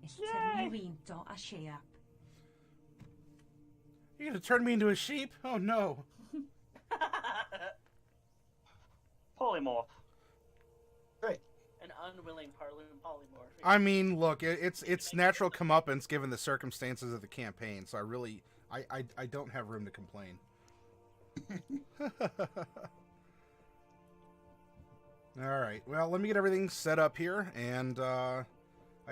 is turn you into a sheep. You're gonna turn me into a sheep? Oh no. Polymorph. Right. An unwilling polymorph. I mean, look, it's natural comeuppance given the circumstances of the campaign, so I don't have room to complain. All right. Well, let me get everything set up here, and I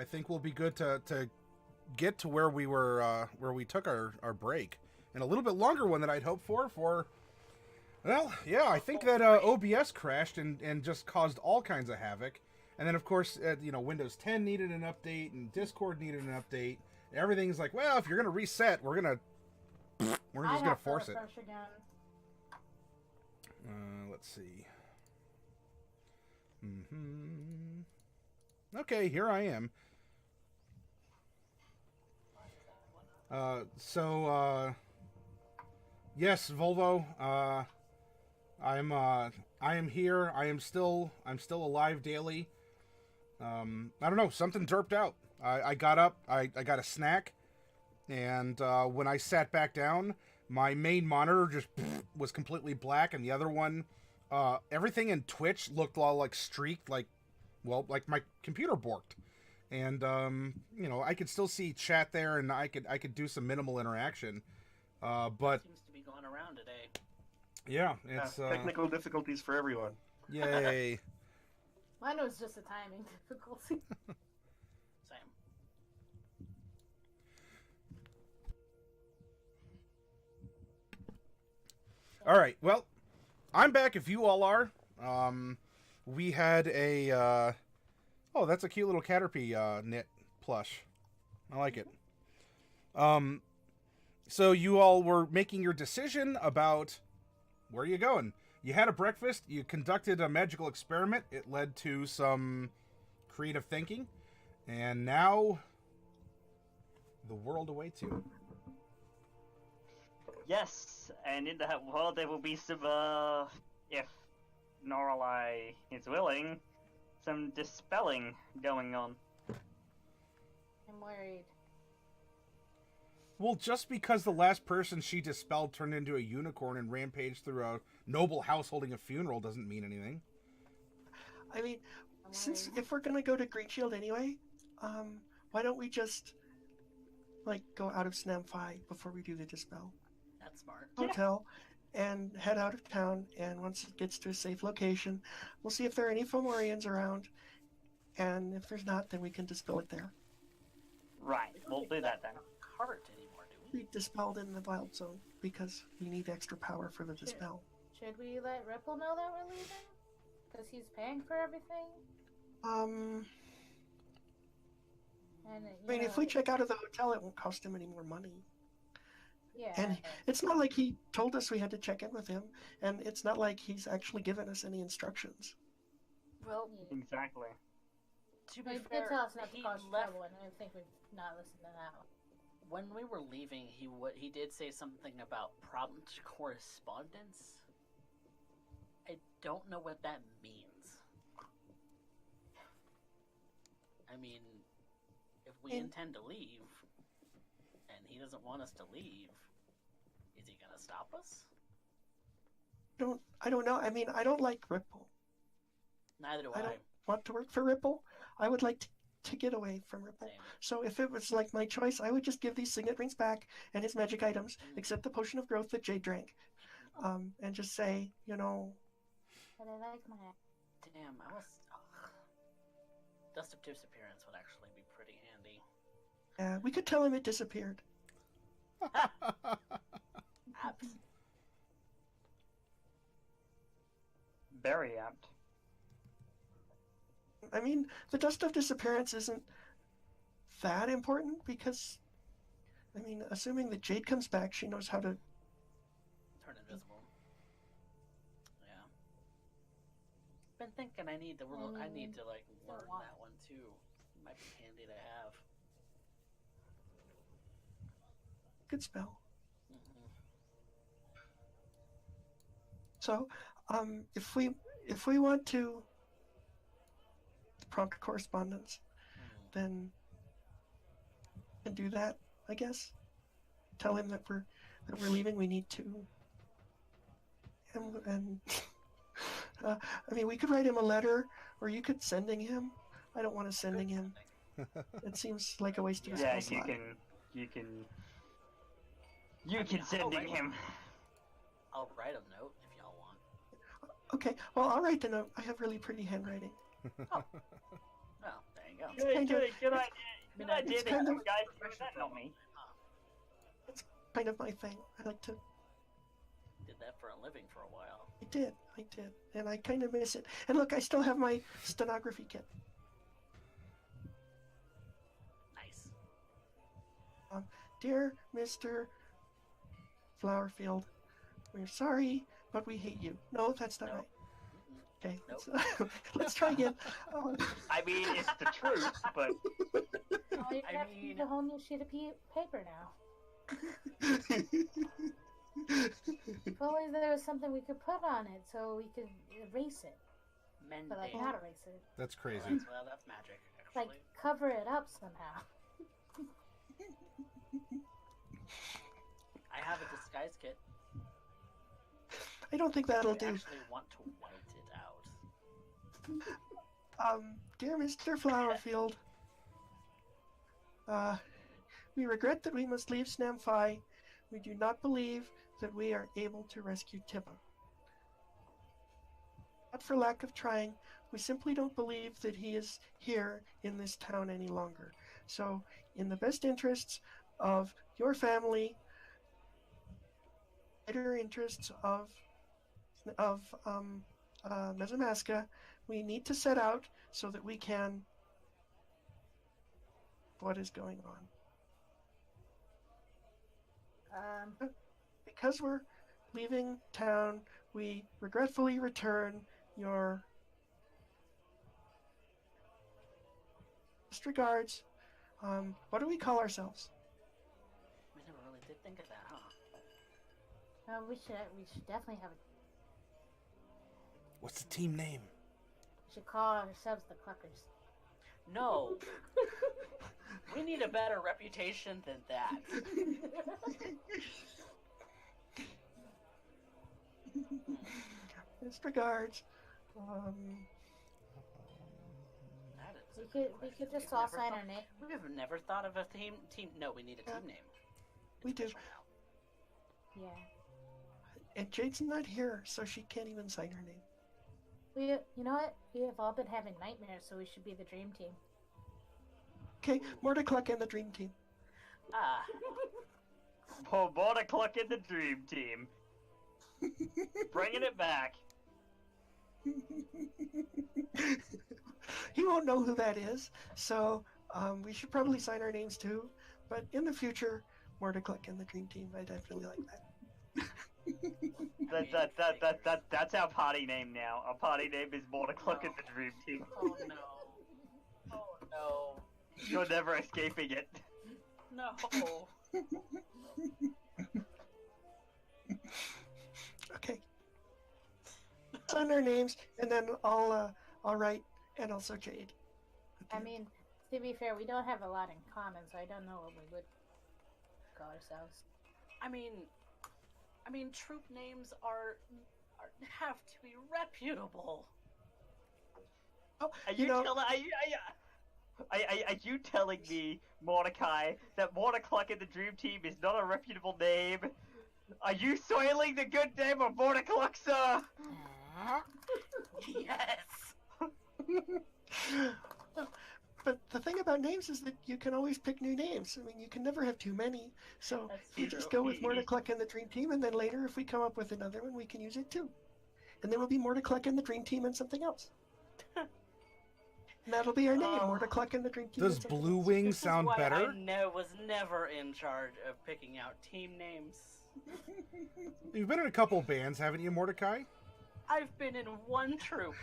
think we'll be good to get to where we were, where we took our break, and a little bit longer one than I'd hoped for. Well, yeah, I think that OBS crashed and just caused all kinds of havoc, and then of course, Windows 10 needed an update, and Discord needed an update. And everything's like, well, if you're gonna reset, we're just gonna force it. Again. Let's see. Okay, here I am. Yes, Volvo. I am here. I am still alive daily. I don't know. Something derped out. I got up. I got a snack, and when I sat back down, my main monitor just was completely black, and the other one, everything in Twitch looked all like streaked, like my computer borked, and I could still see chat there, and I could do some minimal interaction, but seems to be going around today. Yeah, it's technical difficulties for everyone. Yay! Mine was just a timing difficulty. Same. All right. Well, I'm back. If you all are, we had a. Oh, that's a cute little Caterpie knit plush. I like it. So you all were making your decision about where are you going. You had a breakfast. You conducted a magical experiment. It led to some creative thinking, and now the world awaits you. Yes, and in that world there will be some, if Noralai is willing, some dispelling going on. I'm worried. Well, just because the last person she dispelled turned into a unicorn and rampaged through a noble house holding a funeral doesn't mean anything. I mean, since if we're gonna go to Greenshield anyway, why don't we just go out of Snamfi before we do the dispel? That's smart. Hotel, and head out of town. And once it gets to a safe location, we'll see if there are any Fomorians around. And if there's not, then we can dispel it there. Right, we'll do that then. Cart anymore, do we? We dispelled in the wild zone because we need extra power for the dispel. Should we let Ripple know that we're leaving? Because he's paying for everything? And, I mean, if we check out of the hotel, it won't cost him any more money. Yeah. And it's not like he told us we had to check in with him, and it's not like he's actually given us any instructions. Well, Exactly. to be He fair, did tell us not to he cause left trouble, and I think we've not listened to that. when we were leaving. He did say something about prompt correspondence. I don't know what that means. I mean, if we intend to leave, and he doesn't want us to leave, is he gonna stop us? I don't know. I mean, I don't like Ripple. Neither do I don't want to work for Ripple. I would like to get away from Ripple. Same. So if it was my choice, I would just give these signet rings back and his magic items, except the potion of growth that Jade drank, and just say, But I like my... Damn, I was. Dust of disappearance would actually be pretty handy. we could tell him it disappeared. Abs. Very apt. I mean, the dust of disappearance isn't that important because, I mean, assuming that Jade comes back, she knows how to. Turn invisible. Yeah. Been thinking I need to learn that one too. Might be handy to have. Good spell. Mm-hmm. So, if we want to prompt correspondence, then do that, I guess. Tell him that we're leaving. We need to. And I mean, we could write him a letter, or you could sending him. I don't want to sending him. It seems like a waste of a Yeah, spell slot. You can sending him. I'll write a note if y'all want. Okay, well, I'll write the note. I have really pretty handwriting. Well, there you go. Good idea. Good idea. It's kind of- Guys, that's not me. It's kind of my thing. I like to. Did that for a living for a while. I did, and I kind of miss it. And look, I still have my stenography kit. Nice. Dear Mr. Flowerfield, we're sorry, but we hate you. No, that's not No. right. Okay, Nope. let's try again. I mean, it's the truth, but Oh, you I have mean- a whole new sheet of paper now. If only there was something we could put on it so we could erase it. But like not erase it. That's crazy. Well, that's magic, Like actually. cover it up somehow. I have a disguise kit. I don't think that'll I do. actually want to white it out. Dear Mr. Flowerfield, we regret that we must leave Snamfi. We do not believe that we are able to rescue Tippa. Not for lack of trying, we simply don't believe that he is here in this town any longer. So, in the best interests of your family, better interests of Mezamaska, we need to set out so that we can. What is going on? Because we're leaving town, we regretfully return your best regards. What do we call ourselves? We never really did think of that, huh? We should definitely have a. What's the team name? We should call ourselves the Cluckers. No! We need a better reputation than that. Best regards. That is We could just all sign our name. We've never thought of a team. No, we need a team name. We It's do. official now. Yeah. And Jade's not here, so she can't even sign her name. You know what? We have all been having nightmares, so we should be the dream team. Okay, Mordecluck and the Dream Team. Ah, Poor Cluck in the Dream Team. Bringing it back. He won't know who that is, so we should probably sign our names too. But in the future, Mordecluck and the Dream Team. I definitely like that. That's our party name now. Our party name is Cluck in the Dream Team. oh no. Oh no. You're never escaping it. No. Okay. Sign our names, and then I'll write, and also Jade. I mean, to be fair, we don't have a lot in common, so I don't know what we would call ourselves. I mean, troop names have to be reputable. Oh, Are you you, know, are you telling me, Mordecai, that Cluck in the Dream Team is not a reputable name? Are you soiling the good name of Cluck, sir? Yes. But the thing about names is that you can always pick new names. I mean, you can never have too many. So That's we true. just go with Mordecluck and the Dream Team, and then later, if we come up with another one, we can use it too. And then it'll be Mordecluck and the Dream Team and something else. And that'll be our name, Mordecluck and the Dream Team. Does and something Blue else. Wing This is sound why better? I was never in charge of picking out team names. You've been in a couple bands, haven't you, Mordecai? I've been in one troop.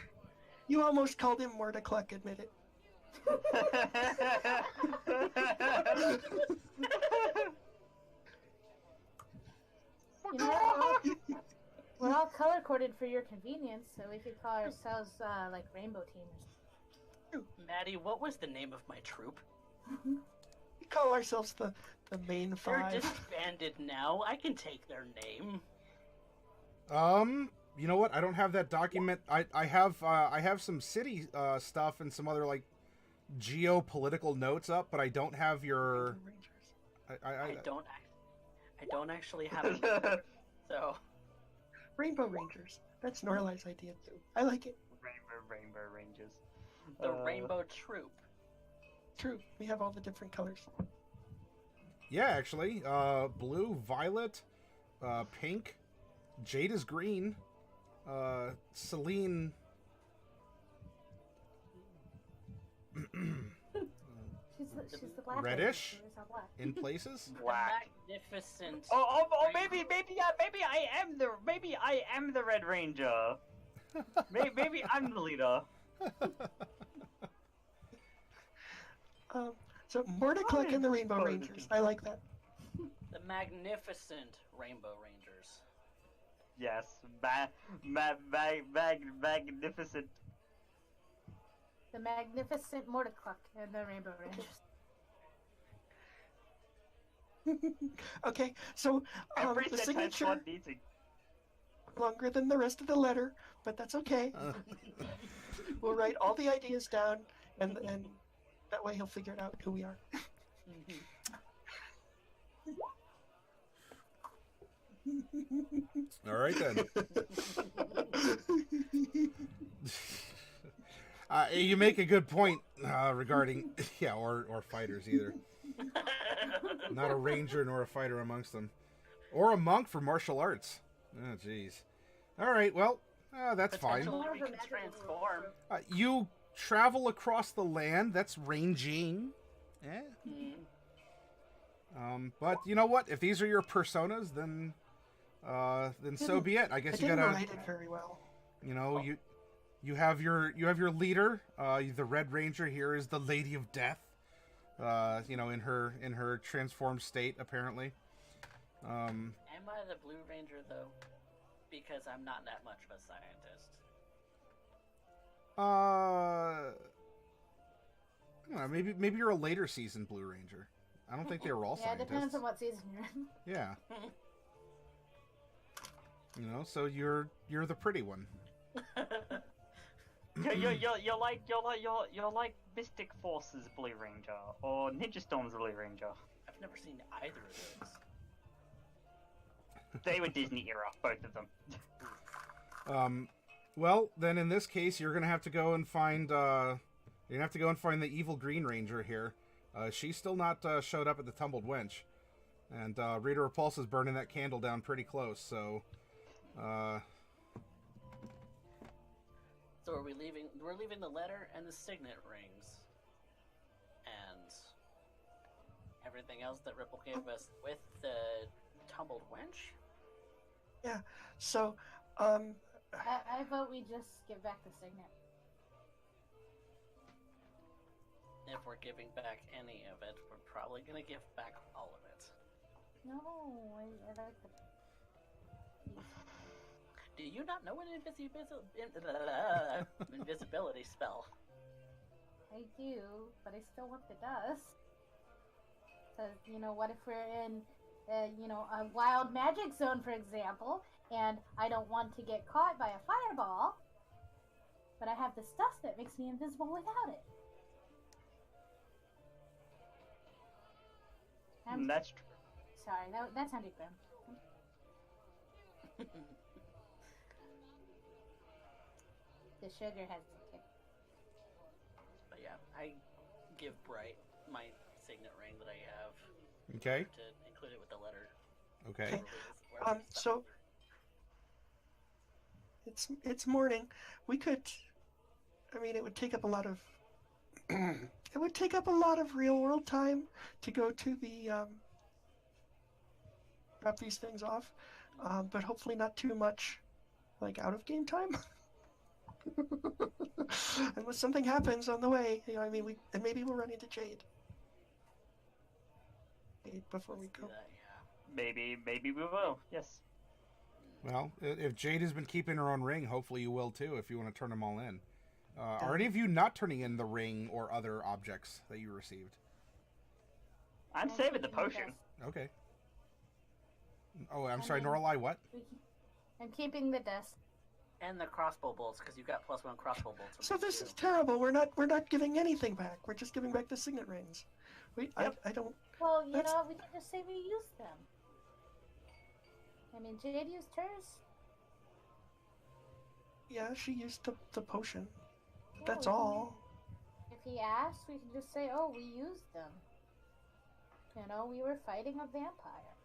You almost called him Mordecluck, admit it. You know, we're all color coded for your convenience, so we could call ourselves like Rainbow Team. Maddie, what was the name of my troop? We call call ourselves the main They're 5. disbanded now. I can take their name. You know what? I don't have that document. I have some city stuff and some other like geopolitical notes up, but I don't have your. I don't actually have it. So. Rainbow Rangers. That's Norlai's idea too. I like it. Rainbow Rangers. The Rainbow Troop. True. We have all the different colors. Yeah, actually, blue, violet, pink. Jade is green. Celine. She's the black Reddish? lady. She's all black. In places. Black. Magnificent. Oh, maybe I am the Red Ranger. Maybe I'm the leader. So Mordeclec and the Rainbow Rangers. I like that. The magnificent Rainbow Rangers. Yes, magnificent. The magnificent Mordecluck and the Rainbow Rangers. Okay, so Every the sentence signature one needs a... longer than the rest of the letter, but that's okay. We'll write all the ideas down, and that way he'll figure it out who we are. All right then. You make a good point regarding or fighters either. Not a ranger nor a fighter amongst them, or a monk for martial arts. Oh, jeez. All right, well, that's fine. Potentially we can transform. You travel across the land. That's ranging. But you know what? If these are your personas, then so be it. I guess you gotta. Write it very well. You know, you have your leader. The Red Ranger here is the Lady of Death. You know, in her transformed state, apparently. Am I the Blue Ranger though? Because I'm not that much of a scientist. I don't know, maybe you're a later season Blue Ranger. I don't think they were all Yeah, it scientists. depends on what season you're in. Yeah. You know, so you're the pretty one. You're like Mystic Forces Blue Ranger or Ninja Storm's Blue Ranger. I've never seen either of those. They were Disney era, both of them. Well, then in this case, you're gonna have to go and find the evil Green Ranger here. She's still not showed up at the Tumbled Wench, and Rita Repulse is burning that candle down pretty close. So, So are we leaving? We're leaving the letter and the signet rings, and everything else that Ripple gave us with the Tumbled Wench. Yeah. So, I vote we just give back the signet. If we're giving back any of it, we're probably gonna give back all of it. No, I like the. Do you not know an invisibility spell? I do, but I still want the dust. Because, you know, what if we're in, you know, a wild magic zone, for example, and I don't want to get caught by a fireball, but I have this dust that makes me invisible without it. That's true. Sorry, that sounded grim. The sugar has the kick. But yeah, I give Bright my signet ring that I have. okay, To include it with the letter. okay. so it's morning. We could. I mean, it would take up a lot of. It would take up a lot of real world time to go to the drop these things off, but hopefully not too much, like out of game time. Unless something happens on the way, you know, I mean, maybe we'll run into Jade before we go. Maybe we will. Yes. Well, if Jade has been keeping her own ring, hopefully you will too. If you want to turn them all in. Are any of you not turning in the ring or other objects that you received? I'm And saving the keeping potion. dust. Okay. Oh, I'm And sorry, then Norlai, what? I'm keeping the dust. And the crossbow bolts, because you got +1 crossbow bolts. from So me, this too. is terrible. We're not giving anything back. We're just giving back the signet rings. Yep. I don't. Well, you That's- know, we can just say we used them. I mean, Jade used hers. Yeah, she used the potion. Yeah, That's we can- all. If he asks, we can just say, "Oh, we used them." You know, we were fighting a vampire.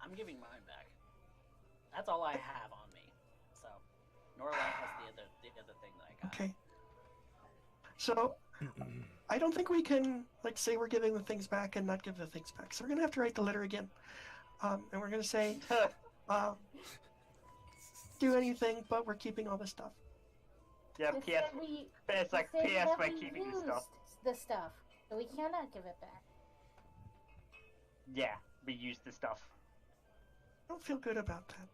I'm giving mine back. That's all I have on me. So, Norlai has the other thing that I got. Okay. So I don't think we can say we're giving the things back and not give the things back. So we're gonna have to write the letter again, and we're gonna say, do anything, but we're keeping all the stuff. Yeah, It PS. said we- PS like it said PS that by we keeping the used stuff. the stuff, so we cannot give it back. Yeah, we used the stuff. I don't feel good about that.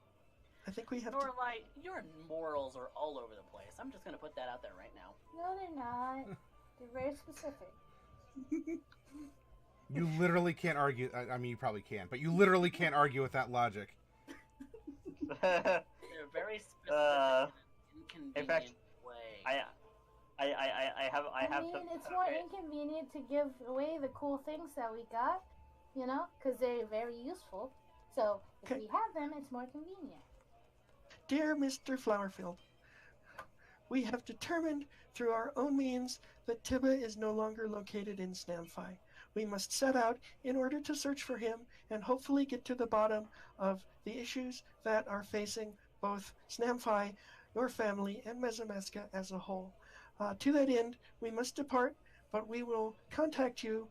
I think we have to. Norlai, your morals are all over the place. I'm just gonna put that out there right now. No, they're not. They're very specific. You literally can't argue. I mean, you probably can, but you literally can't argue with that logic. They're very specific in an in fact, inconvenient way. I have mean, some. it's more okay. inconvenient to give away the cool things that we got, you know, because they're very useful. So if Okay. we have them, it's more convenient. Dear Mr. Flowerfield, we have determined through our own means that Tibba is no longer located in Snamfi. We must set out in order to search for him and hopefully get to the bottom of the issues that are facing both Snamfi, your family, and Mesomeska as a whole. To that end, we must depart, but we will contact you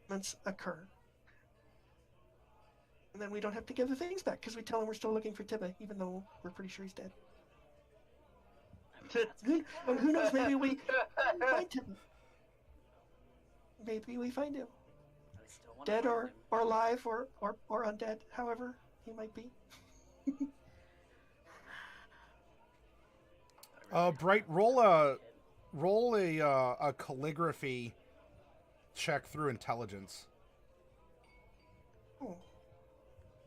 when occur. And then we don't have to give the things back because we tell him we're still looking for Tibba, even though we're pretty sure he's dead. I mean, that's And who knows, maybe we find Tibba. Maybe we find him. I still wanna Dead find or him. alive or undead, however he might be. I really Bright, can't. roll a calligraphy check through intelligence. Oh.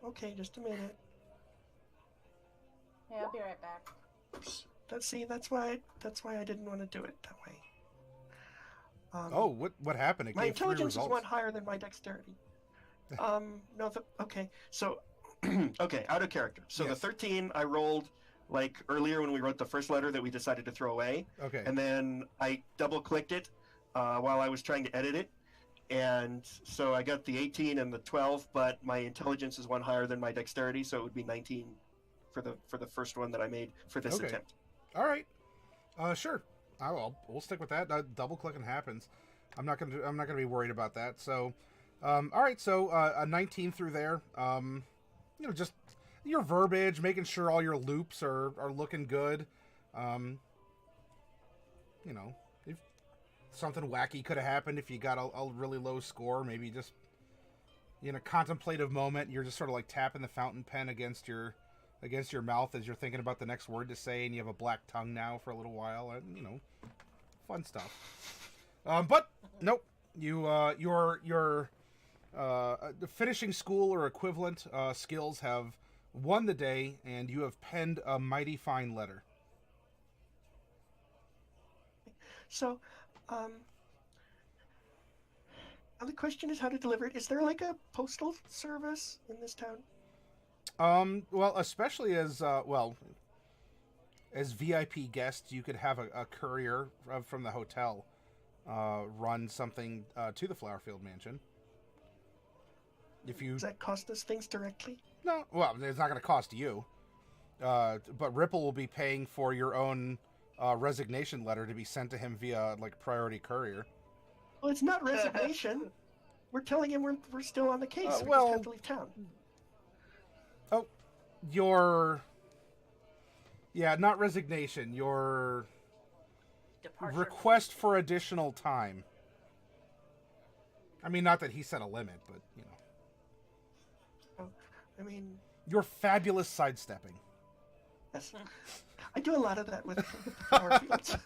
Okay, just a minute. Yeah, I'll be right back. That's why I didn't want to do it that way. Oh, what happened? It My gave 3 intelligence is results. one higher than my dexterity. No, okay. So, okay, out of character. So the Yes. 13 I rolled earlier when we wrote the first letter that we decided to throw away, Okay. and then I double clicked it while I was trying to edit it, and so I got the 18 and the 12, but my intelligence is one higher than my dexterity, so it would be 19 for the first one that I made for this Okay. attempt. All right. Sure. We'll stick with that. Double clicking happens. I'm not gonna be worried about that. So, all right. So a 19 through there. Just your verbiage, making sure all your loops are looking good. If something wacky could have happened, if you got a really low score, maybe just in a contemplative moment, you're just sort of tapping the fountain pen against your mouth as you're thinking about the next word to say, and you have a black tongue now for a little while, and fun stuff. But nope, your finishing school or equivalent skills have won the day, and you have penned a mighty fine letter. So, the question is how to deliver it. Is there a postal service in this town? Well, especially as VIP guests, you could have a courier from the hotel run something to the Flowerfield Mansion. If you Does that cost us things directly? no, well, it's not going to cost you. But Ripple will be paying for your own resignation letter to be sent to him via priority courier. Well, it's not resignation. We're telling him we're still on the case. We well- just have to leave town. Oh, not resignation. Your Departure request for additional time. I mean, not that he set a limit, but I mean, your fabulous sidestepping. Yes. I do a lot of that with the flower fields.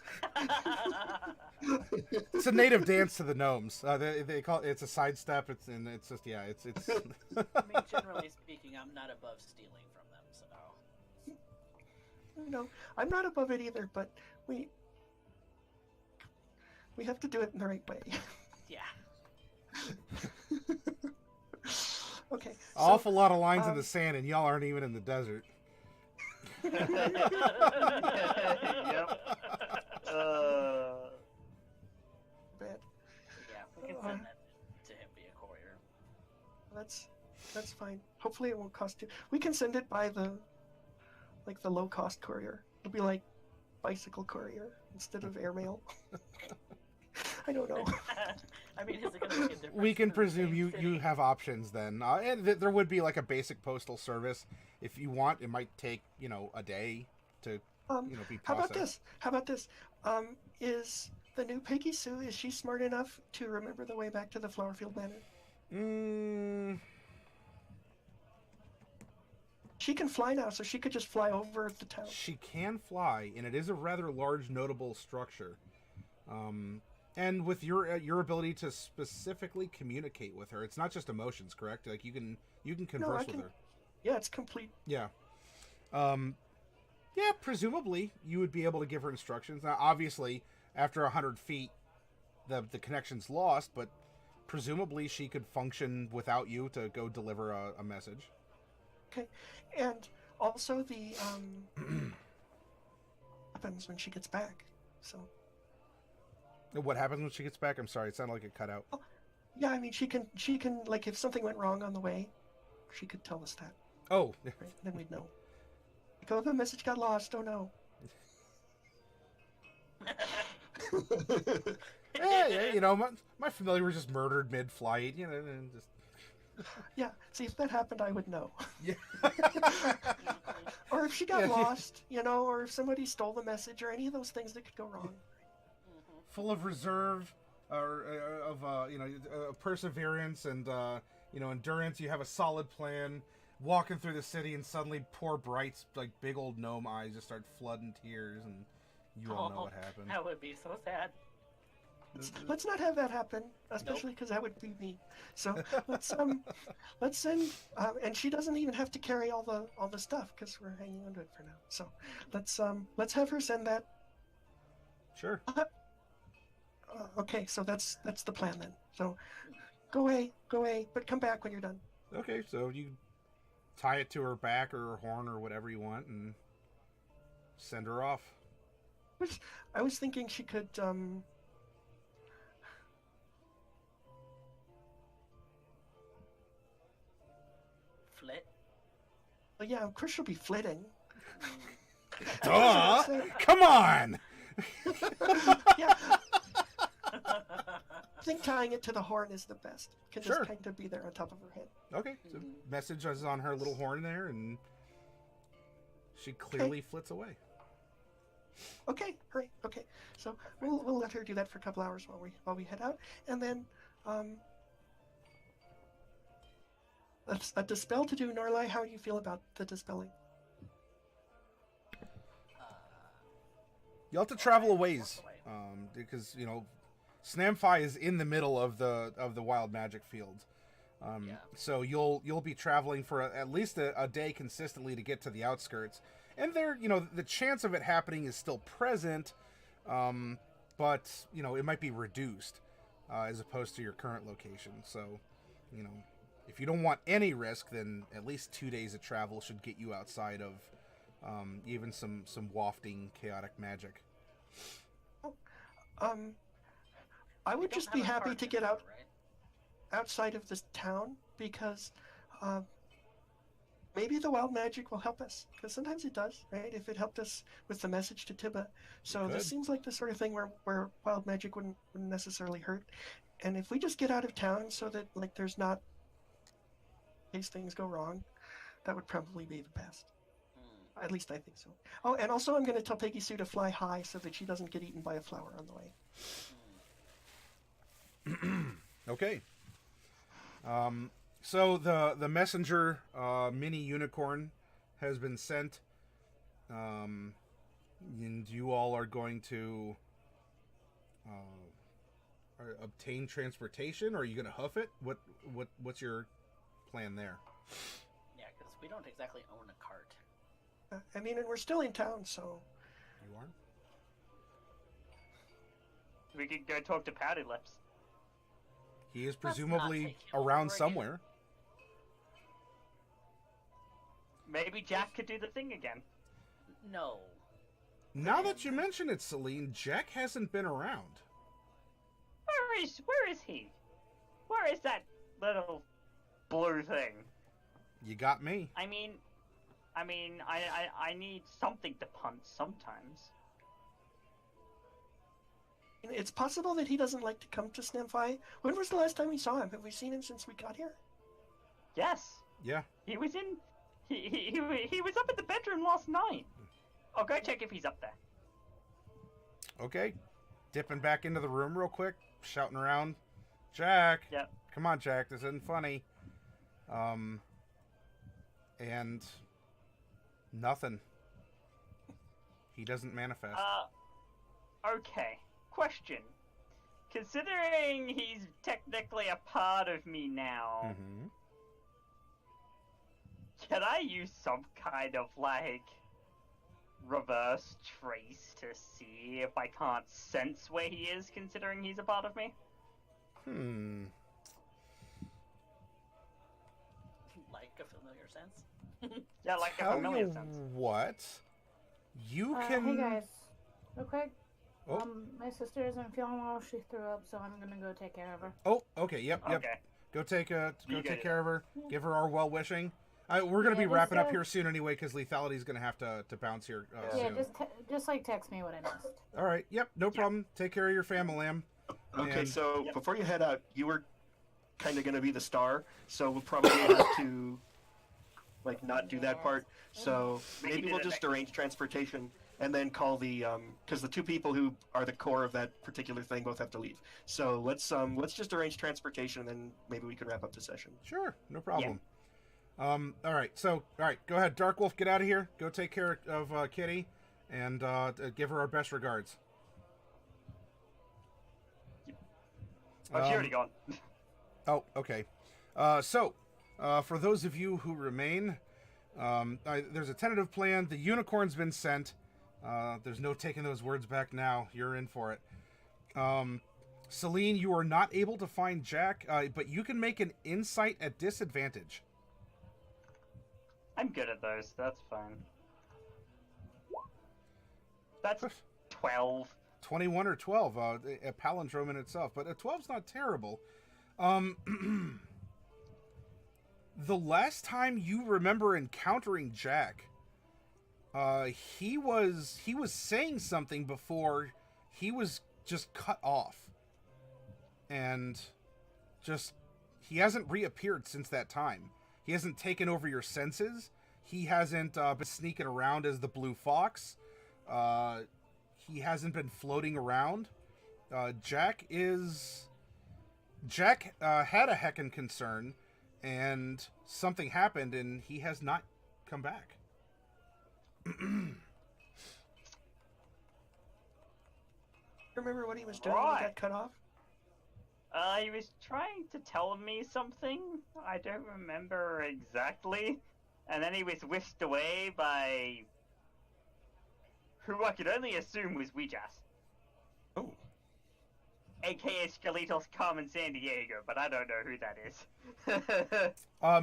It's a native dance to the gnomes. They call it, it's a sidestep. It's just yeah. It's. I mean, generally speaking, I'm not above stealing from them, so. No, I'm not above it either, but we have to do it in the right way. Yeah. Okay. Awful lot of lines in the sand, and y'all aren't even in the desert. Yep. Bad. Yeah, we can send that to him via courier. That's fine. Hopefully it won't cost you. We can send it by the low cost courier. It'll be like bicycle courier instead of airmail. I don't know. I mean, is it going to make a difference? We can for presume Main you City? have options then, and there would be like a basic postal service if you want. It might take a day to be How about processed. this? How about this? Is the new Peggy Sue, is she smart enough to remember the way back to the Flowerfield Manor? She can fly now, so she could just fly over the town. She can fly, and it is a rather large, notable structure. And with your ability to specifically communicate with her, it's not just emotions, correct? Like you can converse with her. Yeah, it's complete. Yeah. Yeah, presumably you would be able to give her instructions. Now, obviously, after 100 feet, the connection's lost, but presumably she could function without you to go deliver a message. Okay, and also the happens when she gets back. So What happens when she gets back? I'm sorry, it sounded like it cut out. yeah, I mean she can like if something went wrong on the way, she could tell us that. Oh, Right? Then we'd know. Like, oh, the message got lost. Oh no. yeah, my familiar was just murdered mid-flight, and just... Yeah, see, if that happened, I would know. Yeah. Or if she got Yeah. lost, or if somebody stole the message, or any of those things that could go wrong. Full of reserve, or perseverance and endurance. You have a solid plan. Walking through the city, and suddenly poor Bright's like big old gnome eyes just start flooding tears, and you all know what happened. That would be so sad. Let's not have that happen, especially because that would be me. So let's send, and she doesn't even have to carry all the stuff because we're hanging onto it for now. So let's have her send that. Sure. Okay, so that's the plan then. So go away, but come back when you're done. Okay, so you tie it to her back or her horn or whatever you want, and send her off. I was thinking she could Flit. well, yeah, of course she'll be flitting. Duh! I Come on! yeah. I think tying it to the horn is the best. It can Sure. just kind of be there on top of her head. Okay, so message is on her little horn there, and she clearly flits away. Okay, great. Okay, so we'll let her do that for a couple hours while we head out, and then that's a dispel to do. Norlai, how do you feel about the dispelling? You'll have to travel a ways, because Snamfi is in the middle of the wild magic field. So you'll be traveling for at least a day consistently to get to the outskirts, and there the chance of it happening is still present, but it might be reduced as opposed to your current location. So if you don't want any risk, then at least 2 days of travel should get you outside of even some wafting chaotic magic. I would just be happy to get out Right? outside of this town because maybe the wild magic will help us, because sometimes it does, right? If it helped us with the message to Tibba. So Good. this seems like the sort of thing where wild magic wouldn't necessarily hurt. And if we just get out of town so that there's not, in case things go wrong, that would probably be the best. At least I think so. Oh, and also I'm going to tell Peggy Sue to fly high so that she doesn't get eaten by a flower on the way. Okay. So the messenger mini unicorn has been sent And you all are going to obtain transportation, or are you going to hoof it? What's your plan there? Yeah, because we don't exactly own a cart. I mean, and we're still in town, so... You are? We could go talk to Pouty Lips. He is not presumably take him around over again. somewhere. Maybe Jack could do the thing again. No. Now that you mention it, Celine, Jack hasn't been around. Where is he? Where is that little blue thing? You got me. I mean, I need something to punt sometimes. It's possible that he doesn't like to come to Snamfi. When was the last time we saw him? Have we seen him since we got here? Yes, Yeah. he was in. He was up at the bedroom last night. I'll go check if he's up there. Okay. Dipping back into the room real quick, shouting around, Jack. Yep. Come on, Jack. This isn't funny. And nothing. He doesn't manifest. Okay. Question. Considering he's technically a part of me now, Mm-hmm. can I use some kind of, like, reverse trace to see if I can't sense where he is, considering he's a part of me? Like a familiar sense. Yeah, like a Tell familiar you sense. what? You can. Hey guys, real quick. Oh. My sister isn't feeling well. She threw up, so I'm gonna go take care of her. Oh, okay. Yep. Okay. Go take You take get care of her. Give her our well wishing. We're gonna Yeah, be just, wrapping up here soon anyway, because Lethality's gonna have to bounce here Yeah, soon. just like text me what I missed. All right. Yep. No problem. Take care of your family, lamb. Okay, And- so Yep. before you head out, you were kind of going to be the star, so we'll probably have to, like, not do that part. So We can maybe do we'll that just next arrange transportation and then call the, because the two people who are the core of that particular thing both have to leave. So let's just arrange transportation, and then maybe we can wrap up the session. Sure. No problem. All right. So, all right. Go ahead, Dark Wolf. Get out of here. Go take care of Kitty, and give her our best regards. Oh, she already gone. Oh, okay. So, for those of you who remain, there's a tentative plan. The unicorn's been sent. There's no taking those words back now. You're in for it. Celine, you are not able to find Jack, but you can make an insight at disadvantage. I'm good at those. That's fine. That's 12. 21 or 12, a palindrome in itself, but a 12's not terrible. The last time you remember encountering Jack, he was saying something before he was just cut off, and just he hasn't reappeared since that time. He hasn't taken over your senses. He hasn't been sneaking around as the Blue Fox. He hasn't been floating around. Jack had a heckin' concern, and something happened, and he has not come back. Remember what he was doing when he Right. got cut off? He was trying to tell me something. I don't remember exactly. And then he was whisked away by who I could only assume was Weejas. Oh. AKA Skeletal's Carmen San Diego, but I don't know who that is.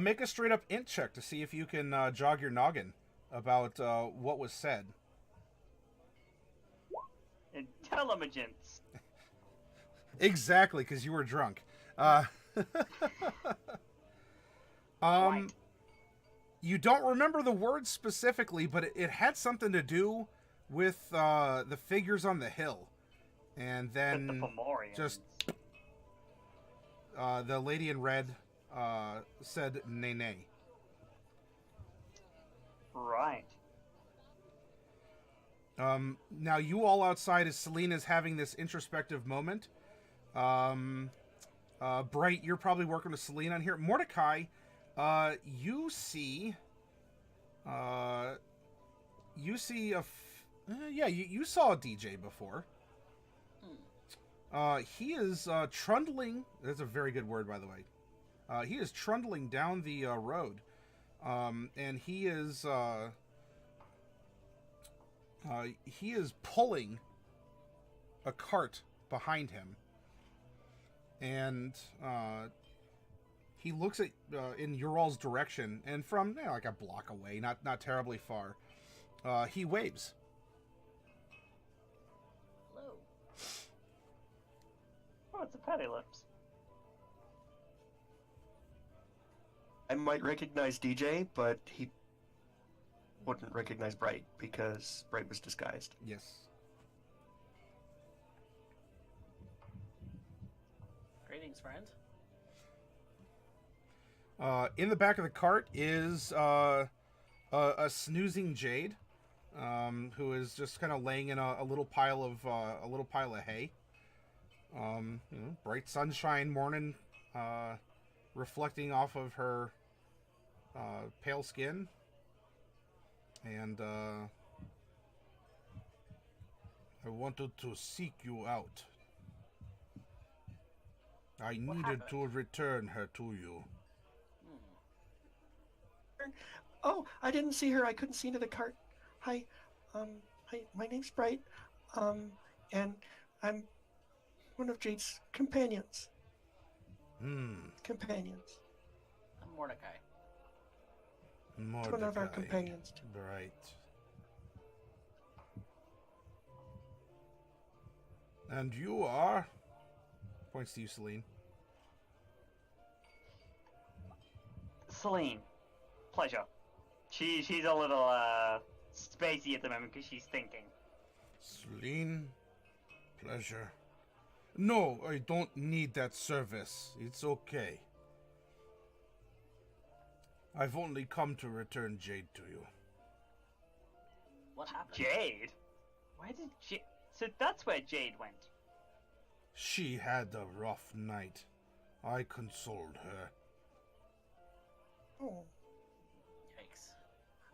Make a straight up int check to see if you can jog your noggin about what was said. Intelligence. Exactly, because you were drunk. Right. You don't remember the words specifically, but it had something to do with the figures on the hill. And But the then Fomorians. just the lady in red said nay nay. Right. Now you all outside as Selena's having this introspective moment. Bright, you're probably working with Selena on here. Mordecai, you see you see yeah, you saw a DJ before. He is trundling. That's a very good word, by the way. He is trundling down the road, and he is pulling a cart behind him, and he looks at in Ural's direction, and from like a block away, not terribly far, he waves. Hello. Oh, it's a Patty Lips. I might recognize DJ, but he wouldn't recognize Bright because Bright was disguised. Yes. Greetings, friend. In the back of the cart is a snoozing Jade, who is just kind of laying in a little pile of hay. Bright sunshine morning, reflecting off of her pale skin, and I wanted to seek you out. I needed to return her to you. Oh, I didn't see her. I couldn't see into the cart. Hi, my name's Bright, and I'm one of Jade's companions. Companions. I'm Mordecai. It's one of our companions. Bright. And you are? Points to you, Celine. Celine, pleasure. She's a little spacey at the moment because she's thinking. Celine, pleasure. No, I don't need that service. It's okay. I've only come to return Jade to you. What happened? Jade? Why did Jade... So that's where Jade went. She had a rough night. I consoled her. Oh, Yikes.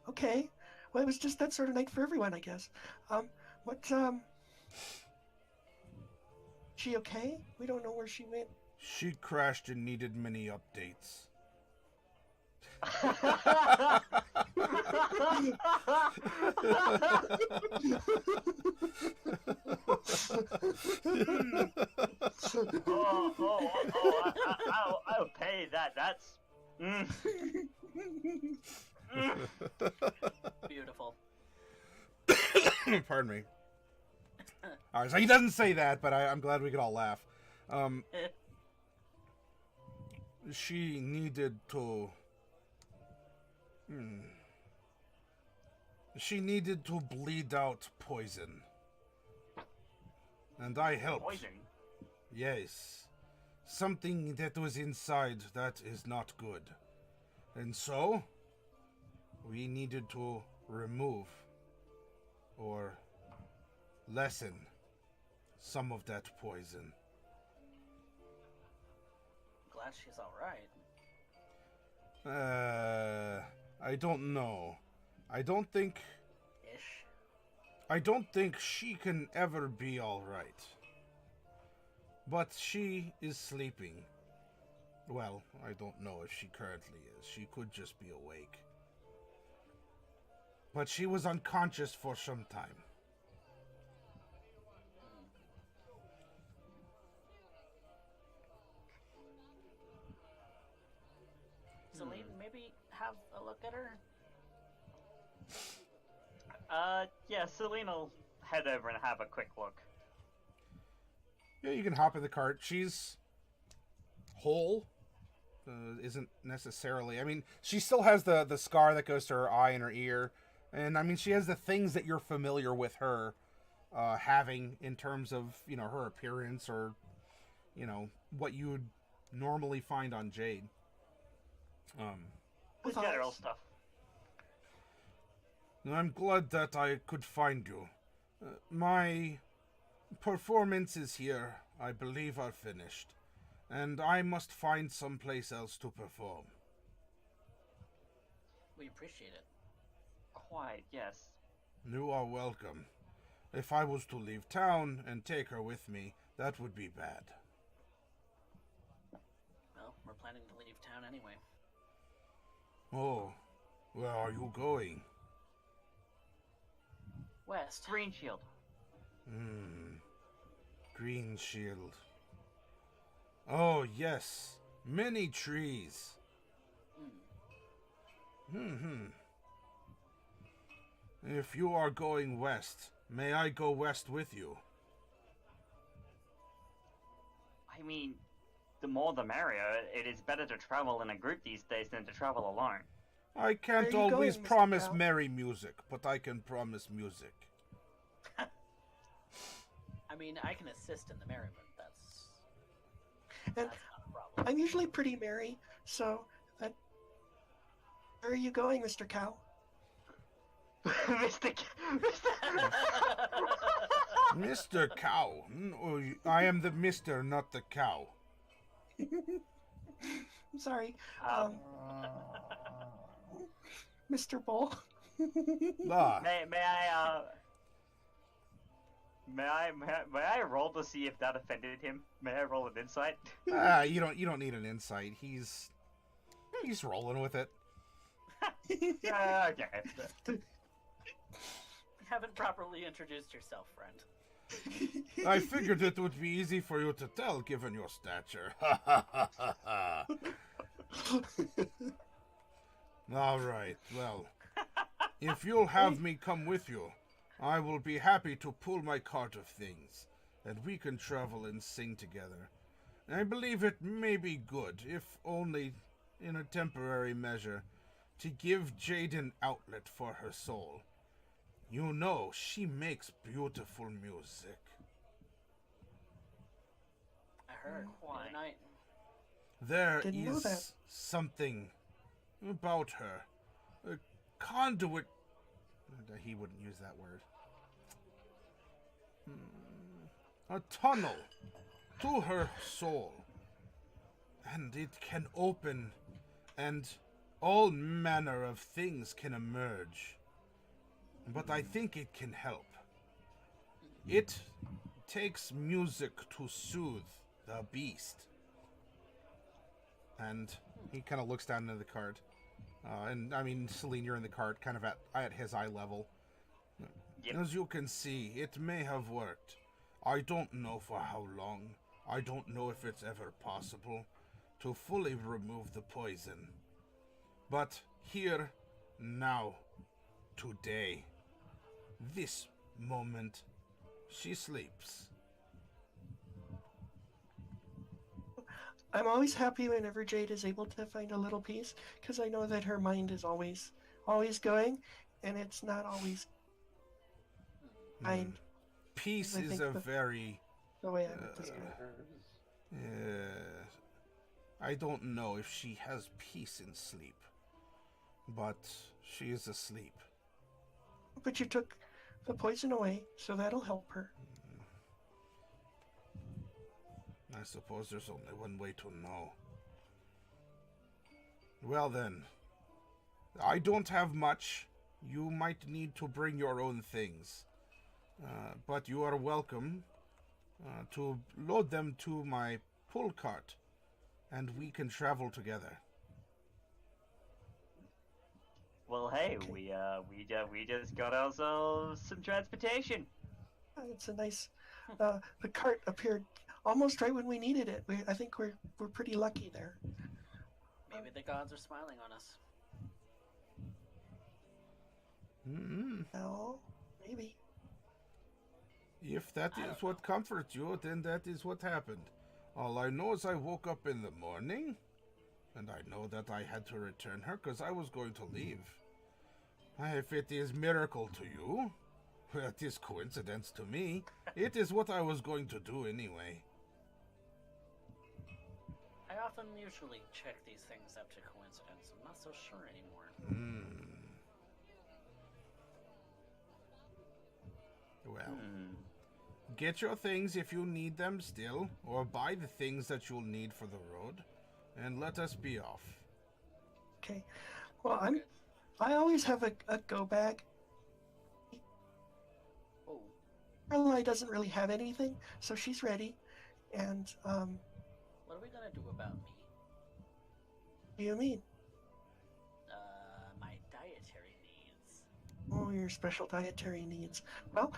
okay. Well, it was just that sort of night for everyone, I guess. She okay? We don't know where she went. She crashed and needed many updates. I'll pay that. That's... Beautiful. Pardon me. All right, so he doesn't say that, but I'm glad we could all laugh. She needed to... She needed to bleed out poison. And I helped. Poison? Yes. Something that was inside that is not good. And so, we needed to remove or lessen some of that poison. Glad she's alright. I don't know. I don't think she can ever be alright. But she is sleeping. Well, I don't know if she currently is. She could just be awake. But she was unconscious for some time. Celine, maybe have a look at her? Yeah, Celine will head over and have a quick look. Yeah, you can hop in the cart. She's whole. Isn't necessarily... I mean, she still has the scar that goes to her eye and her ear. And, I mean, she has the things that you're familiar with her having in terms of, her appearance or, what you would normally find on Jade. The general stuff. I'm glad that I could find you. My performance is here. I believe I've finished. And I must find someplace else to perform. We appreciate it. Quite, yes. You are welcome. If I was to leave town and take her with me, that would be bad. Well, we're planning to leave town anyway. Oh, where are you going? West. Greenshield. Greenshield. Oh, yes. Many trees. If you are going west, may I go west with you? I mean, the more the merrier. It is better to travel in a group these days than to travel alone. I can't Where are you always going, Mr. promise Cow? merry music, but I can promise music. I mean, I can assist in the merriment. And That's not a problem. I'm usually pretty merry, so that. Where are you going, Mr. Cow? Mr. Mr. Cow. I am the Mr., not the cow. I'm sorry, Um, Mr. Bull. Ah, may I roll to see if that offended him? May I roll an insight? you don't need an insight. He's rolling with it. Yeah, okay. You haven't properly introduced yourself, friend. I figured it would be easy for you to tell, given your stature. All right, well, if you'll have me come with you, I will be happy to pull my cart of things, and we can travel and sing together. I believe it may be good, if only in a temporary measure, to give Jade an outlet for her soul. You know, she makes beautiful music. I heard Why? the night. There Didn't know that. is something about her. A conduit. He wouldn't use that word. A tunnel to her soul. And it can open, and all manner of things can emerge. But I think it can help. It takes music to soothe the beast. And he kind of looks down into the cart. And I mean, Celine, you're in the cart, kind of at his eye level. Yep. As you can see, it may have worked. I don't know for how long. I don't know if it's ever possible to fully remove the poison. But here, now, today, this moment, she sleeps. I'm always happy whenever Jade is able to find a little peace, because I know that her mind is always going, and it's not always kind. Peace I is think a the- very... The way I would describe it. I don't know if she has peace in sleep, but she is asleep. But you took the poison away, so that'll help her. I suppose there's only one way to know. Well then, I don't have much. You might need to bring your own things. But you are welcome to load them to my pull cart, and we can travel together. Well, hey, we just got ourselves some transportation. It's a nice. The cart appeared almost right when we needed it. I think we're pretty lucky there. Maybe the gods are smiling on us. Well, maybe. If that I is don't what comforts you, then that is what happened. All I know is I woke up in the morning, and I know that I had to return her because I was going to leave. If it is miracle to you, well, it is coincidence to me. It is what I was going to do anyway. I often usually check these things up to coincidence. I'm not so sure anymore. Well, get your things if you need them still, or buy the things that you'll need for the road, and let us be off. Okay. Well, I always have a go bag Lorelai doesn't really have anything, so she's ready. And What are we gonna do about me? what do you mean? My dietary needs. Oh, your special dietary needs. Well,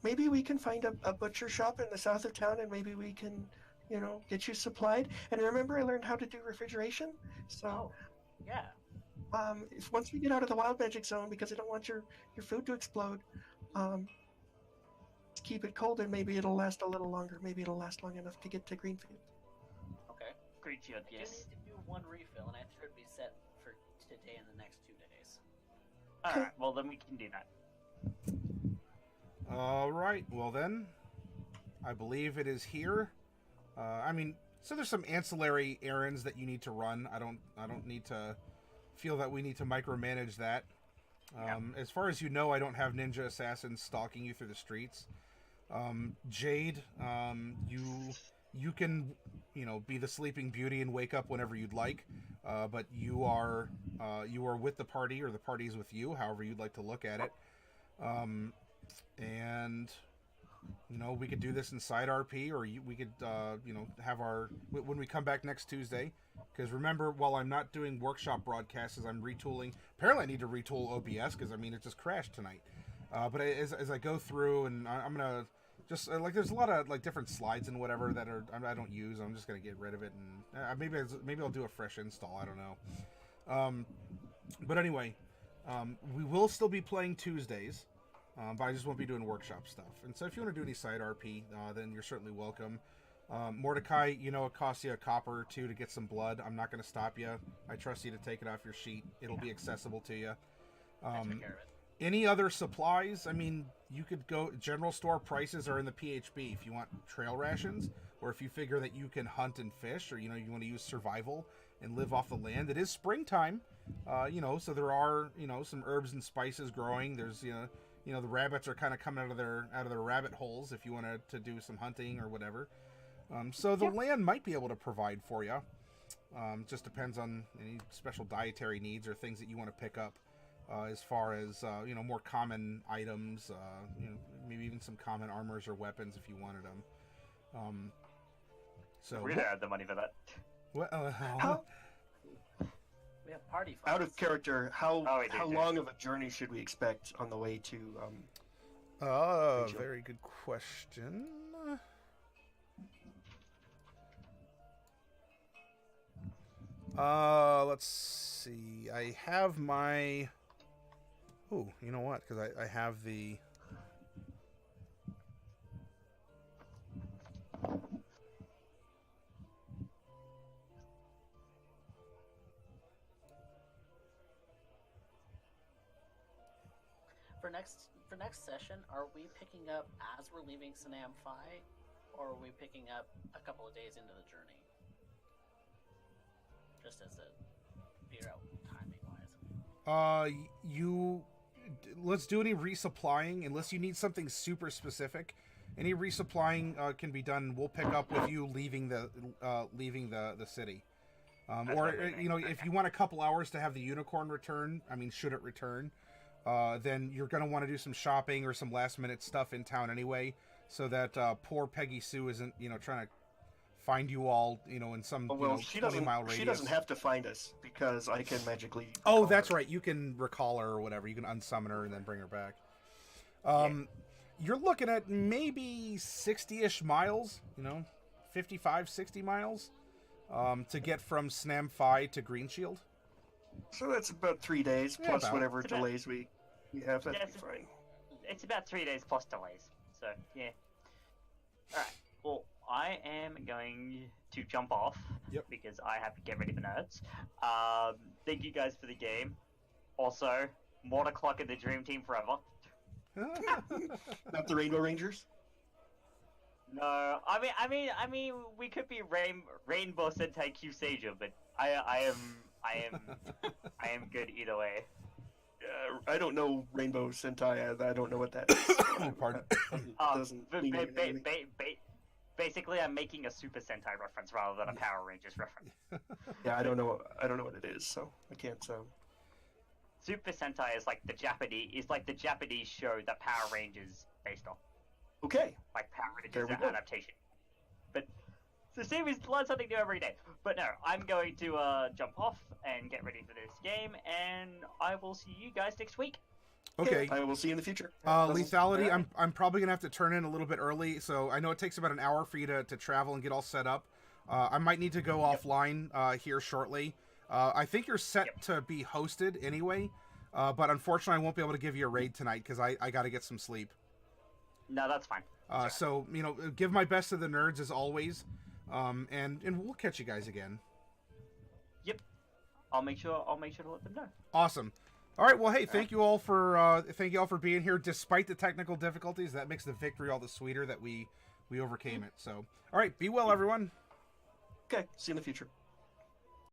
maybe we can find a butcher shop in the south of town, and maybe we can, get you supplied. And remember, I learned how to do refrigeration. So, Oh, yeah. if once we get out of the wild magic zone, because I don't want your food to explode, just keep it cold, and maybe it'll last a little longer. Maybe it'll last long enough to get to Greenfield. Okay. Greenshield, I yes. just need to do one refill, and I should be set for today and the next 2 days. Alright, well then we can do that. All right. Well then, I believe it is here. So there's some ancillary errands that you need to run. I don't need to feel that we need to micromanage that. As far as you know, I don't have ninja assassins stalking you through the streets. Jade, you can, be the Sleeping Beauty and wake up whenever you'd like. But you are with the party, or the party's with you, however you'd like to look at it. And we could do this inside RP, or we could have when we come back next Tuesday. Because remember, while I'm not doing workshop broadcasts, as I'm retooling, apparently I need to retool OBS because it just crashed tonight. But as I go through, and I'm gonna just there's a lot of different slides and whatever that I don't use. I'm just gonna get rid of it, and maybe I'll do a fresh install. I don't know. But anyway, we will still be playing Tuesdays. But I just won't be doing workshop stuff. And so if you want to do any side RP, then you're certainly welcome. Mordecai, it costs you a copper or two to get some blood. I'm not going to stop you. I trust you to take it off your sheet. It'll be accessible to you. I took care of it. Any other supplies? You could go... General store prices are in the PHB if you want trail rations, or if you figure that you can hunt and fish, or, you want to use survival and live off the land. It is springtime, so there are, some herbs and spices growing. There's, the rabbits are kind of coming out of their rabbit holes if you wanted to do some hunting or whatever. So the land might be able to provide for you. Just depends on any special dietary needs or things that you want to pick up. As far as more common items, maybe even some common armors or weapons if you wanted them. So We don't have the money for that. Well, We have party Out funds. of character, how Oh, we do, too. long of a journey should we expect on the way to? very good question. Let's see. I have my... Oh, you know what? Because I have the... For next session, are we picking up as we're leaving Sanam Phi, or are we picking up a couple of days into the journey? Just as a figure out timing wise. Let's do any resupplying, unless you need something super specific. Any resupplying can be done. We'll pick up with you leaving the city. Or if you want a couple hours to have the unicorn return, should it return, then you're going to want to do some shopping or some last minute stuff in town anyway, so that poor Peggy Sue isn't trying to find you all in some 20-mile radius. She doesn't have to find us because I can magically. Oh, that's right. You can recall her or whatever. You can unsummon her and then bring her back. You're looking at maybe 60-ish miles, 55, 60 miles, to get from Sanam Phi to Greenshield. So that's about 3 days Yeah, plus about. whatever delays we have. That'd Yeah, be fine. It's about 3 days plus delays. So, yeah. Alright, well, I am going to jump off. Yep. Because I have to get ready for nerds. Thank you guys for the game. Also, more to clock in the Dream Team forever. Not the Rainbow Rangers. No, I mean, we could be Rainbow Sentai Q Sager, but I am good either way. I don't know Rainbow Sentai. I don't know what that is. Pardon. Doesn't mean anything. Basically, I'm making a Super Sentai reference rather than a Power Rangers reference. Yeah, I don't know what it is, so I can't. Super Sentai is like the Japanese show that Power Rangers based on. Okay. Like Power There Rangers we go. adaptation. But the series learns something new every day. But no, I'm going to jump off and get ready for this game, and I will see you guys next week. Okay. I will see you in the future. Lethality, Alright. I'm probably gonna have to turn in a little bit early, so I know it takes about an hour for you to travel and get all set up. I might need to go offline here shortly. I think you're set to be hosted anyway, but unfortunately I won't be able to give you a raid tonight because I got to get some sleep. No, that's fine. Sure. So, you know, give my best to the nerds as always, and we'll catch you guys again. Yep. I'll make sure to let them know. Awesome. All right, well, hey, thank you all for being here despite the technical difficulties. That makes the victory all the sweeter that we overcame it. So, all right, be well, everyone. Okay, see you in the future.